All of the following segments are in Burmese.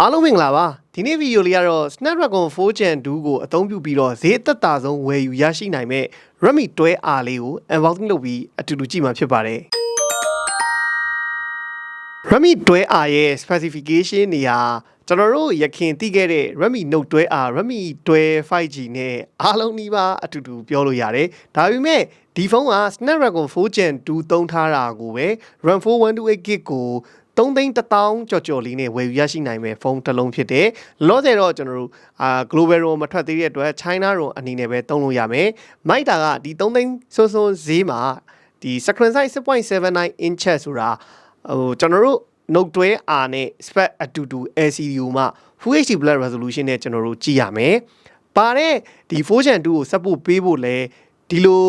အားလုံးမင်္ဂလာပါဒီနေ့ဗီဒီယိုလေးကတော့ Snapdragon 4 Gen 2ကိုအသုံးပြုပြီးတော့ဈေးသက်သာဆုံးဝယ်ယူရရှိနိုင်မဲ့ Redmi 12R လေးကို unboxing လုပ်ပြီးအတူတူကြည့်မှာဖြစ်ပါတယ် Redmi 12R ရဲ့ specification တွေဟာကျွန်တော်တို့ရခင်သိခဲ့တဲ့ Redmi Note 12R Redmi 12 5G နဲ့အားလုံးနီးပါးအတူတူပြောလို့ရတယ်ဒါပေမဲ့ဒီဖုန်းက Snapdragon 4 Gen 2သုံးထားတာကိုပဲ RAM 4128GB ကို3,000,000ကျော်လေးနဲ့ဝယ်ယူရရှိနိုင်မဲ့ဖုန်းတစ်လုံးဖြစ်တယ်။လောဆယ်တော့ကျွန်တော်တို့global ROM မထွက်သေးတဲ့အတွက် China ROM အနေနဲ့ပဲသုံးလို့ရမယ်။မိုက်တာကဒီ3,000,000စွန်းစွန်းဈေးမှာဒီ screen size 6.79 inch ဆိုတာကျွန်တော်တို့ Note 12R နဲ့ Spec အတူတူ LCD မှာ Full HD Plus resolution နဲ့ကျွန်တော်တို့ကြည့်ရမယ်။ပါတဲ့ဒီ 4 Gen 2ကိုစပ်ဖို့ပေးဖို့လဲဒီလို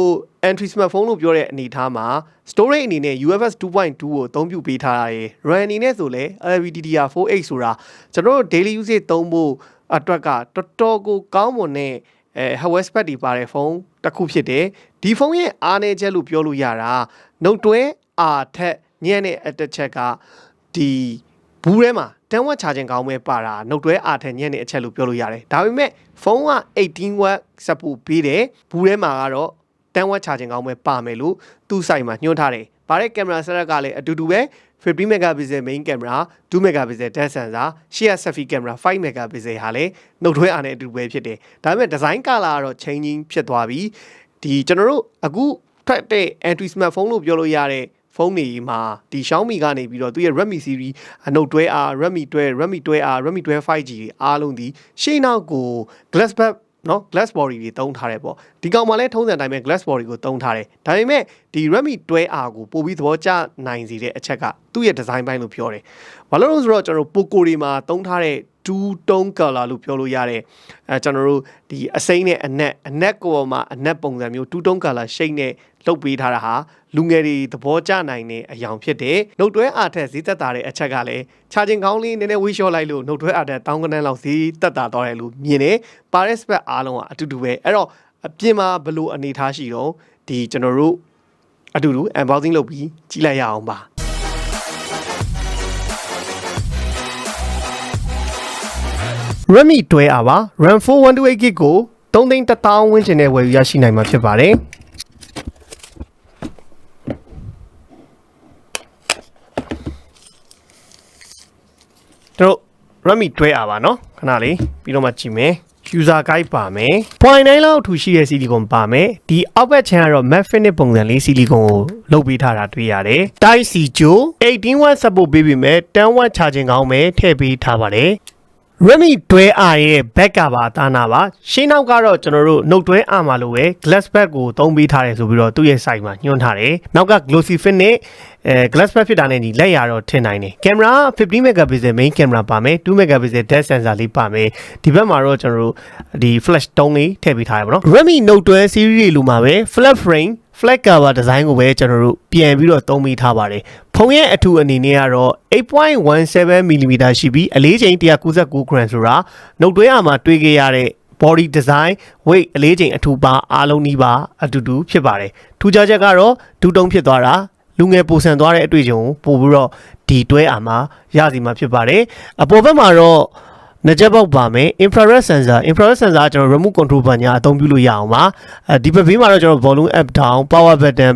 entry smartphone လို့ပြောတဲ့အနေအထားမှာ storage အနေနဲ့ UFS 2.2 ကိုအသုံးပြုပေးထားရတယ် RAM အနေနဲ့ဆိုလဲ LPDDR4X ဆိုတာကျွန်တော်တို့ daily usage သုံးဖို့အတွက်ကတော်တော်ကိုကောင်းမွန်တဲ့ hardware spec တွေပါတဲ့ဖုန်းတစ်ခုဖြစ်တယ်ဒီဖုန်းရဲ့အားနည်းချက်လို့ပြောလို့ရတာ Note 12R ထက်ညံ့တဲ့အတက်ချက်ကဒီဘူးထဲမှာ10 watt charging ကောင်းမဲ့ပါတာ Note 12R ထက်ညံ့တဲ့အချက်လို့ပြောလို့ရတယ်ဒါပေမဲ့ဖုန်းက18 watt စပ်ဖို့ပေးတယ်ဘူးထဲမှာကတော့10 watt charging ကောင်းမဲ့ပါမယ်လို့သူ့ site မှာညွှန်းထားတယ်။ပါတဲ့ camera setup ကလည်းအတူတူပဲ50 megapixel main camera 2 megapixel depth sensor ရှေ့က selfie camera 5 megapixel ဟာလည်း Note 12R နဲ့အတူတူပဲဖြစ်တယ်။ဒါပေမဲ့ design color ကတော့ changing ဖြစ်သွားပြီ။ဒီကျွန်တော်တို့အခုထွက်တဲ့ entry smartphone လို့ပြောလို့ရတဲ့ဖုန်းတွေမှာဒီ Xiaomi ကနေပြီးတော့သူရဲ့ Redmi series Note 12R Redmi 12 Redmi 12R Redmi 12 5G အားလုံးဒီရှေ့နောက်ကို glass backနော် glass body တွေတုံးထားတယ်ပေါ့ဒီကောင်မှလည်းထုံးစံတိုင်းပဲ glass body ကိုတုံးထားတယ်ဒါပေမဲ့ဒီ Redmi 12R ကိုပို့ပြီးသဘောကျနိုင်စေတဲ့အချက်ကသူ့ရဲ့ design ပိုင်းလို့ပြောတယ်ဘာလို့လဲဆိုတော့ကျွန်တော်တို့ Poco တွေမှာတုံးထားတဲ့ two tone color လို့ပြောလို့ရတယ်ကျွန်တော်တို့ဒီအစိမ်းနဲ့အနက်ကိုမှအနက်ပုံစံမျိုး two tone color shade နဲ့လုပ်ပေးထားတာဟာလူငယ်တွေသဘောကျနိုင်တဲ့အယောင်ဖြစ်တယ် Note 12R ထက်ဈေးသက်သာတဲ့အချက်ကလည်း charging ကောင်းလေးနည်းနည်းဝေးလျှော့လိုက်လို့ Note 12R ထက်1000ခန်းလောက်ဈေးသက်သာသွားတယ်လို့မြင်တယ်ပါတဲ့ spec အားလုံးကအတူတူပဲအဲ့တော့အပြင်မှာဘယ်လိုအနေထားရှိတော့ဒီကျွန်တော်တို့အတူတူ unboxing လုပ်ပြီးကြည့်လိုက်ရအောင်ပါRedmi 12R ပါ RAM 4128GB ကို3,100,000ဝန်းကျင်နဲ့ဝယ်ယူရရှိနိုင်မှာဖြစ်ပါတယ်တို့ Redmi 12R ပါနော်ခဏလေးပြီးတော့မှကြည့်မယ် user guide ပါမယ် 0.9 လောက်အထူရှိတဲ့ silicon ပါမယ်ဒီအောက်ဘက်ခြမ်းကတော့ matte finish ပုံစံလေး silicon ကိုလုပ်ပေးထားတာတွေ့ရတယ် Type C ကျိုး18 watt support ပေးပြီးမဲ့10 watt charging ကောင်းမဲ့ထည့်ပေးထားပါတယ် Redmi 12R ရဲ့ back ကပါသားနာပါရှင်းနောက်ကတော့ကျွန်တော်တို့ Note 12R မှာလိုပဲ glass back ကိုသုံးပေးထားတယ်ဆိုပြီးတော့သူ့ရဲ့ site မှာညွှန်းထားတယ်နောက်က glossy fit နဲ့glass back ဖြစ်တာနဲ့ဒီလက်ရတော့ထင်နိုင်တယ် camera 50 megapixel main camera ပါမယ်2 megapixel depth sensor လေးပါမယ်ဒီဘက်မှာတော့ကျွန်တော်တို့ဒီ flash တုံးလေးထည့်ပေးထားရပါတော့ Redmi Note 12 series တွေလိုမှာပဲ flat frame flat cover design ကိုပဲကျွန်တော်တို့ပြန်ပြီးတော့သုံးပေးထားပါတယ်ဖုန်းရဲ့အထူအနေနဲ့ကတော့ 8.17mm ရှိပြီးအလေးချိန် 199g ဆိုတာ Note 12R မှာတွေ့ခဲ့ရတဲ့ body design weight အလေးချိန်အထူပါအားလုံးနီးပါအတူတူဖြစ်ပါတယ်ထူးခြားချက်ကတော့ဒူတုံးဖြစ်သွားတာလူငယ်ပိုဆန်သွားတဲ့အတွေ့အကြုံကိုပို့ပြီးတော့ဒီ 12R မှာရစီမှာဖြစ်ပါတယ်အပေါ်ဘက်မှာတော့နကြက်ပေါက်ပါမယ် infrared sensor ကျွန်တော် remote control ပါညာအသုံးပြုလို့ရအောင်ပါဒီဘက်ဘေးမှာတော့ကျွန်တော် volume up down power button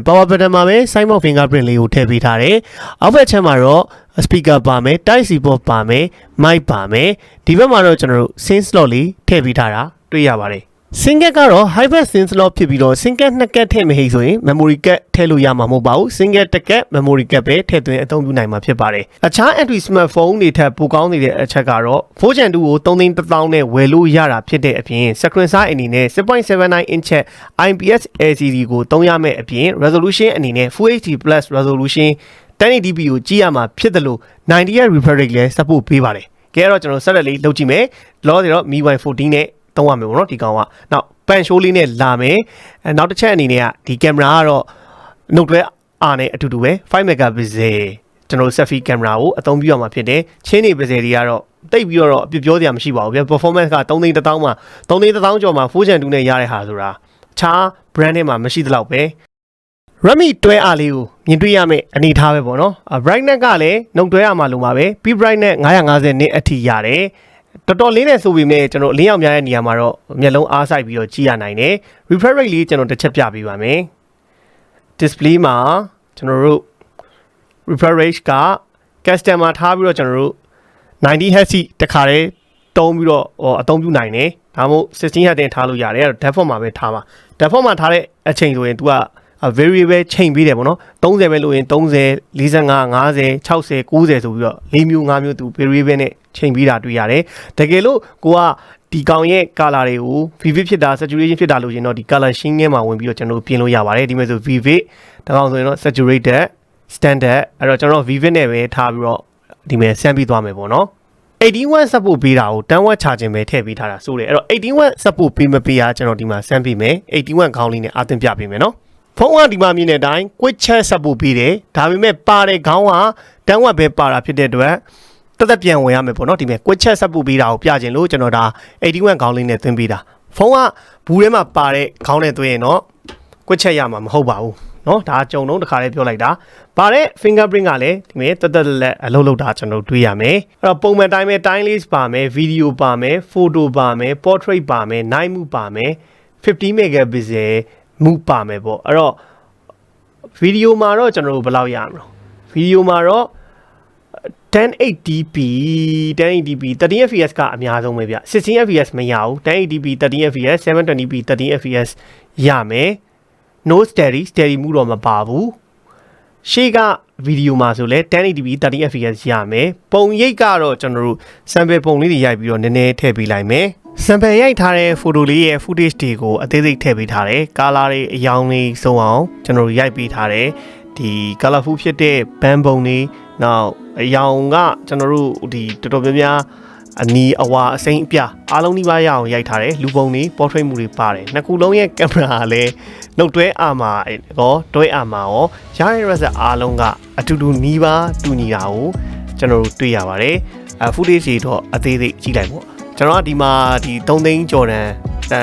မှာပဲ side mount fingerprint လေးကိုထည့်ပေးထားတယ်အောက်ဘက်ချမ်းမှာတော့ speaker ပါမယ် type C port ပါမယ် mic ပါမယ်ဒီဘက်မှာတော့ကျွန်တော်တို့ SIM slot လေးထည့်ပေးထားတာတွေ့ရပါတယ် single ကတော့ hybrid SIM slot ဖြစ်ပြီးတော့ single 2ကတ်ထည့်မဟိဆိုရင် memory card ထည့်လို့ရမှာမဟုတ်ပါဘူး single 1ကတ် memory card ပဲထည့်သွင်းအသုံးပြုနိုင်မှာဖြစ်ပါတယ်အခြား entry smartphone တွေထက်ပိုကောင်းနေတဲ့အချက်ကတော့ 4 Gen 2ကို3,100,000နဲ့ဝယ်လို့ရတာဖြစ်တဲ့အပြင် screen size အနေနဲ့ 6.79 inch IPS LCD ကိုသုံးရမယ့်အပြင် resolution အနေနဲ့ Full HD Plus resolution 1080p ကိုကြည့်ရမှာဖြစ်တယ်လို့90Hz refresh rate လည်း support ပေးပါတယ်ကဲတော့ကျွန်တော်ဆက်လက်လေးလုပ်ကြည့်မယ်လောဆယ်တော့ MIUI 14နဲ့သုံးရမယ်ပေါ့နော်ဒီကောင်ကနောက်ပန်ရှိုးလေးနဲ့လာမယ်နောက်တစ်ချက်အနေနဲ့ကဒီကင်မရာကတော့ Note 12R နဲ့အတူတူပဲ5 megapixel ကျွန်တော် selfie camera ကိုအသုံးပြုရမှာဖြစ်တယ်ချင်းနေ pixel တွေကတော့တိတ်ပြီးတော့အပြပြောစရာမရှိပါဘူးဗျ performance က3,100,000မှာ3,100,000ကျော်မှာ4 Gen 2နဲ့ရတဲ့ဟာဆိုတာအခြား brand တွေမှာမရှိသလောက်ပဲ Redmi 12R လေးကိုမြင်တွေ့ရမယ့်အနေထားပဲပေါ့နော် brightness ကလည်းနှုတ်တွဲရမှာလို့ပါပဲ peak brightness 950နစ်အထိရတယ်တော်တော်လေးနဲ့ဆိုပေမဲ့ကျွန်တော်အလင်းရောင်များတဲ့နေရာမှာတော့မျက်လုံးအားစိုက်ပြီးတော့ကြည့်ရနိုင်တယ် refresh rate လေးကျွန်တော်တစ်ချက်ပြပေးပါမယ် display မှာကျွန်တော်တို့ refresh rate က custom မှာထားပြီးတော့ကျွန်တော်တို့90 Hz တခါတည်းတုံးပြီးတော့အသုံးပြုနိုင်တယ်ဒါမှမဟုတ်16 Hz တင်ထားလို့ရတယ် default မှာပဲထားပါ default မှာထားတဲ့အချိန်ဆိုရင် तू ကvariable ချိန်ပေးတယ်ပေါ့နော်30ပဲလို့ရင်30 45 50 60 90ဆိုပြီးတော့4မျိုး5မျိုး तू variable နဲ့ချိန်ပေးတာတွေ့ရတယ်တကယ်လို့ကိုကဒီကောင်ရဲ့ color တွေကို vivid ဖြစ်တာ saturation ဖြစ်တာလို့ရင်တော့ဒီ color sheen ထဲမှာဝင်ပြီးတော့ကျွန်တော်ပြင်လို့ရပါတယ်ဒီမဲ့ဆို vivid ဒါကောင်ဆိုရင်တော့ saturated standard အဲ့တော့ကျွန်တော် vivid နဲ့ပဲထားပြီးတော့ဒီမဲ့ဆန်းပြီးသွားမယ်ပေါ့နော်81 support ပေးတာကို10 watt charging ပဲထည့်ပေးထားတာဆိုတယ်အဲ့တော့81 watt support ပေးမပေးရကျွန်တော်ဒီမှာဆန်းပေးမယ်81ခေါင်းလေးနဲ့အသင်ပြပေးမယ်နော်ဖုန်းကဒီမှာမြင်တဲ့အတိုင်း quick chat support ပေးတယ်ဒါပေမဲ့ပါတဲ့ခေါင်းက10 watt ပဲပါတာဖြစ်တဲ့အတွက်တက်ပြန်ဝင်ရမယ်ပေါ့နော်ဒီမဲ့ quick chat support ပေးတာကိုပြချင်လို့ကျွန်တော်ဒါ81ခေါင်းလေးနဲ့သွင်းပေးတာဖုန်းကဘူးထဲမှာပါတဲ့ခေါင်းနဲ့သွင်းရင်တော့ quick chat ရမှာမဟုတ်ပါဘူးနော်ဒါကြုံတော့တစ်ခါလေးပြောလိုက်တာပါတဲ့ fingerprint ကလည်းဒီမဲ့တက်လက်အလုပ်လုပ်တာကျွန်တော်တွေးရမယ်အဲ့တော့ပုံမှန်တိုင်းပဲ time lapse ပါမယ် video ပါမယ် photo ပါမယ် portrait ပါမယ် night move ပါမယ်50 megapixel မူပါမယ်ပေါ့အဲ့တော့ဗီဒီယိုမှာတော့ကျွန်တော်တို့ဘယ်လောက်ရမလဲဗီဒီယိုမှာတော့ 1080p 30fps ကအများဆုံးပဲဗျ 16fps မရဘူး 1080p 30fps 720p 30fps ရမယ် no steady မှုတော့မပါဘူးရှေ့ကဗီဒီယိုမှာဆိုလဲ 1080p 30fps ရမယ်ပုံရိပ်ကတော့ကျွန်တော်တို့ sample ပုံလေးတွေရိုက်ပြီးတော့နည်းနည်းထည့်ပေးလိုက်မယ် sample ရိုက်ထားတဲ့ photo လေးရဲ့ footage တွေကိုအသေးစိတ်ထည့်ပေးထားတယ် color တွေအယောင်လေးစုံအောင်ကျွန်တော်တို့ရိုက်ပေးထားတယ်ဒီ colorful ဖြစ်တဲ့ band ပုံတွေနောက်အယောင်ကကျွန်တော်တို့ဒီတော်တော်များများအနီအဝါအစိမ်းအပြအားလုံးဒီပါရအောင်ရိုက်ထားတယ်လူပုံတွေ portrait မှုတွေပါတယ်နှစ်ခုလုံးရဲ့ camera လည်းနှုတ်တွဲအာမှာရောတွဲအာမှာရောရတဲ့ result အားလုံးကအတူတူနီးပါတူညီတာကိုကျွန်တော်တို့တွေ့ရပါတယ်footage တွေတော့အသေးစိတ်ကြည့်လိုက်ပေါ့ကျွန်တော်ကဒီမှာဒီ3သိန်းကျော်တန်း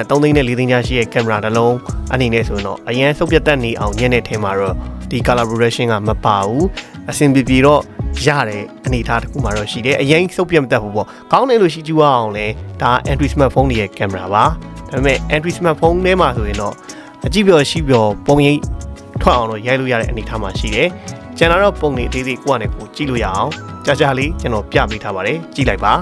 3သိန်းနဲ့4သိန်းကြားရှိရဲ့ camera တစ်လုံးအနေနဲ့ဆိုရင်တော့အရင်စုပ်ပြတ်တက်နေအောင်ညနေထဲမှာတော့ဒီ color correction ကမပါဘူးအဆင်ပြေတော့ရတယ်အနေထားတစ်ခုမှတော့ရှိတယ်အရင်စုပ်ပြတ်မတက်ဘူးပေါ့ကောင်းတယ်လို့ရှိကြည့်အောင်လဲဒါ Android smartphone တွေရဲ့ camera ပါဒါပေမဲ့ Android smartphone ထဲမှာဆိုရင်တော့အကြည့်ပြောရှိပြောပုံရိပ်ထွက်အောင်တော့ရိုက်လို့ရတဲ့အနေထားမှာရှိတယ်ကျန်တော့ပုံတွေအသေးသေးကိုယ့်အနေကိုကြည့်လို့ရအောင်ကြာလေးကျွန်တော်ပြပေးထားပါတယ်ကြည့်လိုက်ပါ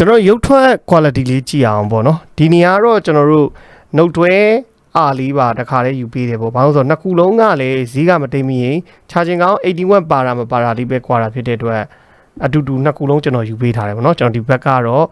ကျွန်တော်ရုပ်ထွက် quality လေးကြည့်အောင်ပေါ့နော်ဒီနေရာတော့ကျွန်တော်တို့နှုတ်တွဲအားလေးပါတခါလေးယူပေးတယ်ပေါ့ဘာလို့ဆိုတော့နှစ်ခုလုံးကလည်းဈေးကမတိမ်မရင် charging ကောင်း81ပါတာမပါတာလေးပဲကွာတာဖြစ်တဲ့အတွက်အတူတူနှစ်ခုလုံးကျွန်တော်ယူပေးထားတယ်ပေါ့နော်ကျွန်တော်ဒီဘက်ကတော့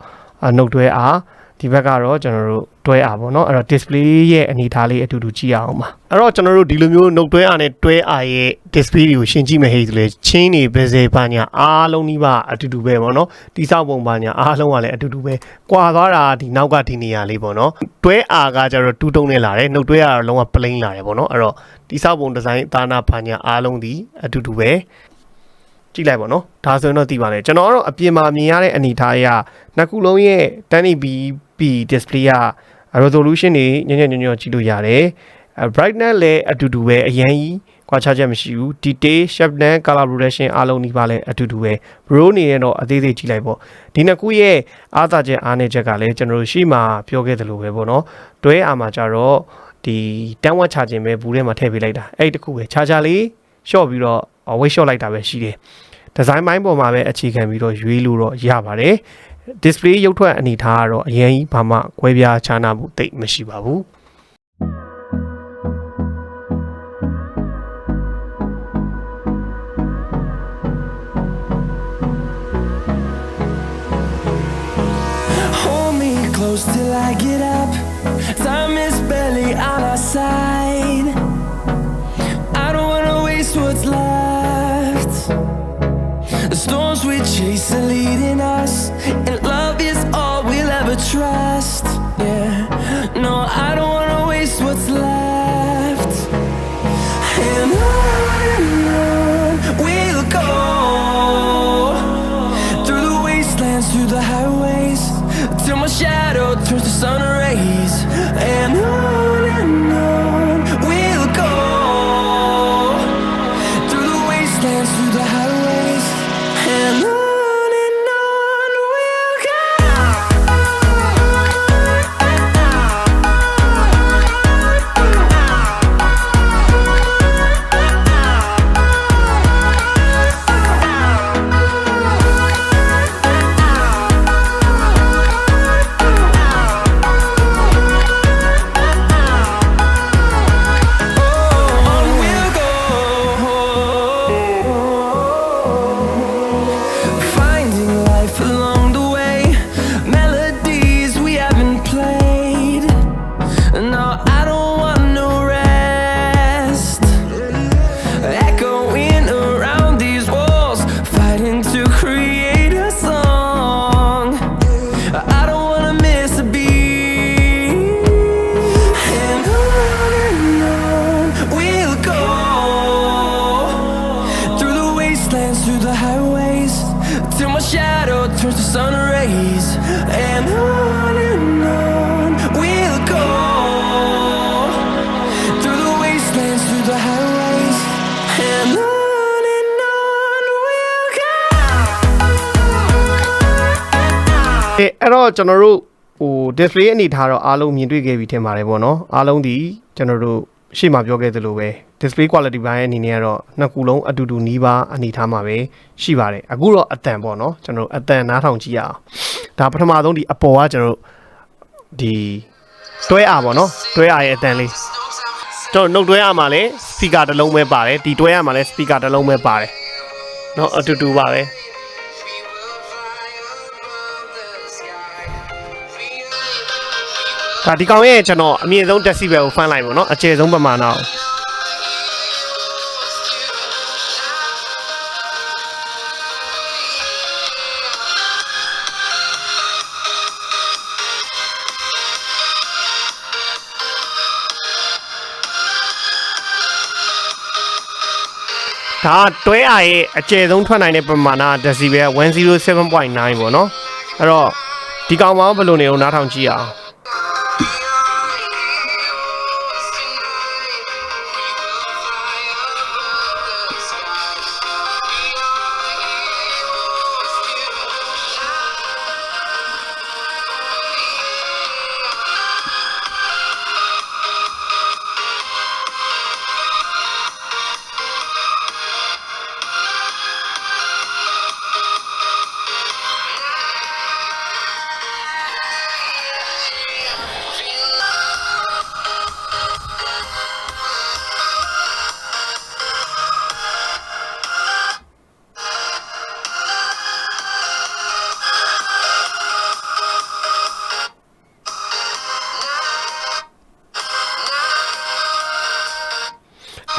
နှုတ်တွဲအားဒီဘက်ကတော့ကျွန်တော်တို့တွဲအားပေါ့နော်အဲ့တော့ display ရဲ့အနေထားလေးအတူတူကြည့်အောင်ပါအဲ့တော့ကျွန်တော်တို့ဒီလိုမျိုးနှုတ်တွဲအားနဲ့တွဲအားရဲ့ display တွေကိုရှင်းကြည့်မယ်ဟဲ့ဆိုလေချင်းနေပဲစေပါညာအားလုံးဒီပါအတူတူပဲပေါ့နော်တိဆောက်ပုံပါညာအားလုံးကလည်းအတူတူပဲကွာသွားတာဒီနောက်ကဒီနေရာလေးပေါ့နော်တွဲအားကကျတော့တူတုံးနဲ့လာတယ်နှုတ်တွဲအားတော့လုံးဝ plain လာတယ်ပေါ့နော်အဲ့တော့တိဆောက်ပုံဒီဇိုင်းသားနာပါညာအားလုံးဒီအတူတူပဲကြည့်လိုက်ပါနော်ဒါဆိုရင်တော့သိပါလေကျွန်တော်ကတော့အပြင်မှာမြင်ရတဲ့အနေထားအရနှစ်ခုလုံးရဲ့ 1080p display က resolution တွေညံ့ကြည့်လို့ရတယ်brightness လည်းအတူတူပဲအရင်ကြီးကွာခြားချက်မရှိဘူး detail sharpness color correction အားလုံးဒီပါလဲအတူတူပဲ bro နေရင်တော့အသေးသေးကြည့်လိုက်ပေါ့ဒီနှစ်ခုရဲ့အားသာချက်အားနည်းချက်ကလည်းကျွန်တော်တို့ရှေ့မှာပြောခဲ့သလိုပဲပေါ့နော်တွဲအားမှာကြတော့ဒီ10 watt charging ပဲဘူးထဲမှာထည့်ပေးလိုက်တာအဲ့တခုပဲ charger လေး short ပြီးတော့ weight short လိုက်တာပဲရှိတယ်ဒီဇိုင်းပိုင်းပေါ်မှာပဲအခြေခံပြီးတော့ရွေးလို့တော့ရပါတယ် display ရုပ်ထွက်အနေထားကတော့အရင်ကြီးဘာမှကွဲပြားခြားနာမှုတိတ်မရှိပါဘူး Close till I get up. Time is barely on our side. I don't Chase and leading us, and love is all we'll ever trust. Yeah, no, I don't wanna waste what's left. And on we'll go, through the wastelands, through the highways, till my shadow turns to sun rays. And on we'll go, through the wastelands, through the highways, and on we'll go. Finding life along the way, melodies we haven't played. No, I don't want no rest. Echoing around these walls, fighting to create a song. I don't wanna miss a beat. And on we'll go, through the wastelands, through the highways, till my shadow turns to sun rays. And on we'll go, through the wastelands, through the highways, and on we'll go. အဲ့တော့ကျွန်တော်တို့ဟို display အနေထားတော့အားလုံးမြင်တွေ့ခဲ့ပြီထင်ပါတယ်ပေါ့နော်အားလုံးဒီကျွန်တော်တို့ရှေ့မှာပြောခဲ့သလိုပဲ display quality ဘိုင်းအနေနဲ့ကတော့နှစ်ခုလုံးအတူတူနီးပါးအနေထားမှာပဲရှိပါတယ်အခုတော့အတန်ပေါ့နော်ကျွန်တော်တို့အတန်နားထောင်ကြည့်ရအောင်ဒါပထမဆုံးဒီအပေါ်ကကျွန်တော်တို့ဒီတွဲအားပေါ့နော်တွဲအားရဲ့အတန်လေးကျွန်တော်နှုတ်တွဲအားမှာလည်း speaker တစ်လုံးပဲပါတယ်ဒီတွဲအားမှာလည်း speaker တစ်လုံးပဲပါတယ်เนาะအတူတူပါပဲဒါဒီကောင်ရဲ့ကျွန်တော်အမြင့်ဆုံး decibel ကိုဖမ်းလိုက်ပေါ့နော်အကျယ်ဆုံးပမာဏကိုဒါတွဲအားရဲ့အကျယ်ဆုံးထွက်နိုင်တဲ့ပမာဏ decibel 107.9 ပေါ့နော်အဲ့တော့ဒီကောင်မှဘယ်လိုနေအောင်နားထောင်ကြည့်အောင်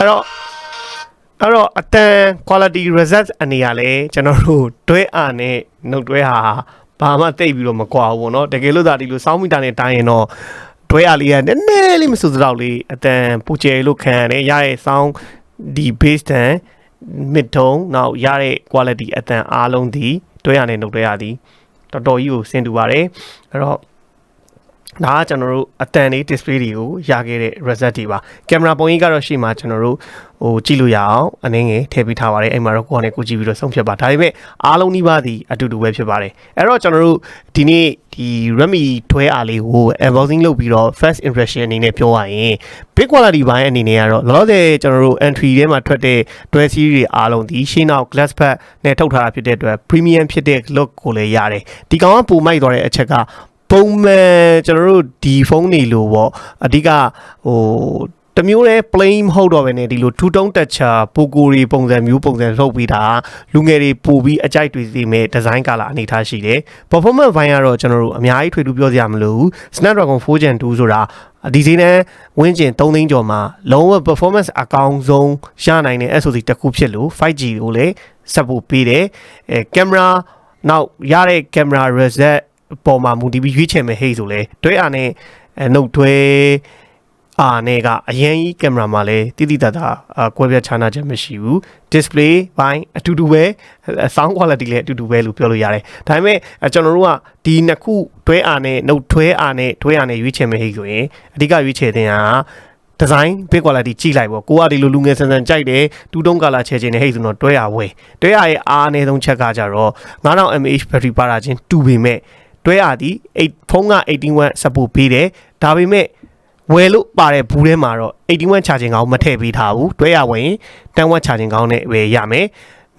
အဲ့တော့အတန် quality result အနေရလဲကျွန်တော်တို့တွဲအားနဲ့နှုတ်တွဲဟာဘာမှတိတ်ပြီးတော့မကွာဘူးပေါ့နော်တကယ်လို့ဒါဒီလိုစောင်းမီတာနဲ့တိုင်းရင်တော့တွဲအားလေးကနည်းနည်းလေးမစိုးစတော့လေးအတန်ပူကျဲလို့ခံရတယ်ရရဲ့စောင်းဒီ bass တန် mid tone နောက်ရတဲ့ quality အတန်အားလုံးဒီတွဲအားနဲ့နှုတ်တွဲအားဒီတော်တော်ကြီးကိုဆင်တူပါတယ်အဲ့တော့ဒါကကျွန်တော်တို့အတန်လေး display တွေကိုရခဲ့တဲ့ result တွေပါကင်မရာပုံရိပ်ကတော့ရှေ့မှာကျွန်တော်တို့ဟိုကြည့်လို့ရအောင်အနည်းငယ်ထည့်ပေးထားပါတယ်အဲ့မှာတော့ကိုယ်ကနေကိုကြည့်ပြီးတော့ဆုံးဖြတ်ပါဒါပေမဲ့အားလုံးနှိပါသည်အတူတူပဲဖြစ်ပါတယ်အဲ့တော့ကျွန်တော်တို့ဒီနေ့ဒီ Redmi 12R လေးကို unboxing လုပ်ပြီးတော့ first impression အနေနဲ့ပြောရရင် big quality ဘိုင်းအနေနဲ့ကတော့လောလောဆယ်ကျွန်တော်တို့ entry ထဲမှာထွက်တဲ့ 12 series တွေအားလုံးဒီရှင်းနောက် glass pad နဲ့ထုတ်ထားတာဖြစ်တဲ့အတွက် premium ဖြစ်တဲ့ look ကိုလည်းရတယ်ဒီကောင်ကပုံမိုက်သွားတဲ့အချက်ကပုံမှန်ကျွန်တော်တို့ဒီဖုန်းတွေလို့ပေါ့အဓိကဟိုတမျိုးလဲ plain မဟုတ်တော့ဘဲနဲ့ဒီလို two tone texture ပိုကိုရီပုံစံမျိုးပုံစံထုတ်ပြီးတာလူငယ်တွေပို့ပြီးအကြိုက်တွေစီမဲ့ design color အနေထားရှိတယ် performance ဘိုင်းကတော့ကျွန်တော်တို့အများကြီးထွေထူးပြောစရာမလိုဘူး Snapdragon 4 Gen 2ဆိုတာဒီစီနဲ့ဝင်းကျင်3သိန်းကျော်မှာလုံးဝ performance အကောင်းဆုံးရနိုင်တဲ့ SoC တစ်ခုဖြစ်လို့ 5G ကိုလည်းစပ်ဖို့ပေးတယ်ကင်မရာ နောက်ရတဲ့ camera reset ပေါ်မှာမူတည်ပြီးရွေးချယ်မယ်ဟဲ့ဆိုလဲတွဲအားနဲ့နှုတ်တွဲအားနဲ့ကအရင်ကြီးကင်မရာမှာလည်းတိတိတတ်တာကွဲပြားခြားနားချက်မရှိဘူး display ဘိုင်းအတူတူပဲ sound quality လည်းအတူတူပဲလို့ပြောလို့ရတယ်ဒါပေမဲ့ကျွန်တော်တို့ကဒီနှစ်ခုတွဲအားနဲ့နှုတ်တွဲအားနဲ့ရွေးချယ်မယ်ဟဲ့ဆိုရင်အဓိကရွေးချယ်တဲ့ဟာdesign big quality ကြည့်လိုက်ပေါ့ကိုကဒီလိုလူငယ်ဆန်ဆန်ကြိုက်တယ်တူတုံးကာလာချဲချင်နေဟဲ့ဆိုတော့တွဲအားဝယ်တွဲအားရဲ့အားအနည်းဆုံးချက်ကကြတော့ 9000 mAh battery ပါတာချင်းတူပေမဲ့တွဲအားဒီဖုန်းက81 watt support ပေးတယ်ဒါပေမဲ့ဝယ်လို့ပါတဲ့ဘူးထဲမှာတော့81 watt charging ကောင်းမထည့်ပေးထားဘူးတွဲအားဝင်10 watt charging ကောင်းနဲ့ပဲရမယ်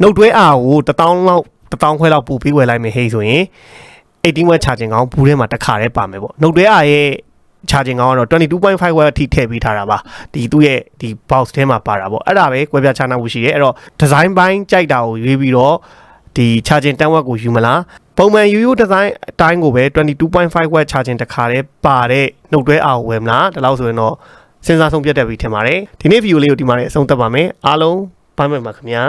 နှုတ်တွဲအားကို1000လောက်1000ခွဲလောက်ပို့ပေးဝယ်လိုက်မယ်ဟဲ့ဆိုရင်81 watt charging ကောင်းဘူးထဲမှာတစ်ခါတည်းပါမယ်ပေါ့နှုတ်တွဲအားရဲ့charging ကောင်းတော့ 22.5 watt အထိထည့်ပေးထားတာပါဒီသူ့ရဲ့ဒီ box ထဲမှာပါတာပေါ့အဲ့ဒါပဲကွဲပြားခြားနားမှုရှိတယ်အဲ့တော့ design ပိုင်းကြိုက်တာကိုရွေးပြီးတော့ဒီ charging 10 watt ကိုယူမလားပုံမှန်ရိုးရိုး design အတိုင်းကိုပဲ 22.5 watt charging တစ်ခါတည်းပါတဲ့နှုတ်တွဲအားကိုဝယ်မလားဒါလို့ဆိုရင်တော့စဉ်းစားဆုံးဖြတ်တတ်ပြီထင်ပါတယ်ဒီနေ့ video လေးကိုဒီမှာလည်းအဆုံးသတ်ပါမယ်အားလုံးဘိုင်းမယ်ပါခင်ဗျာ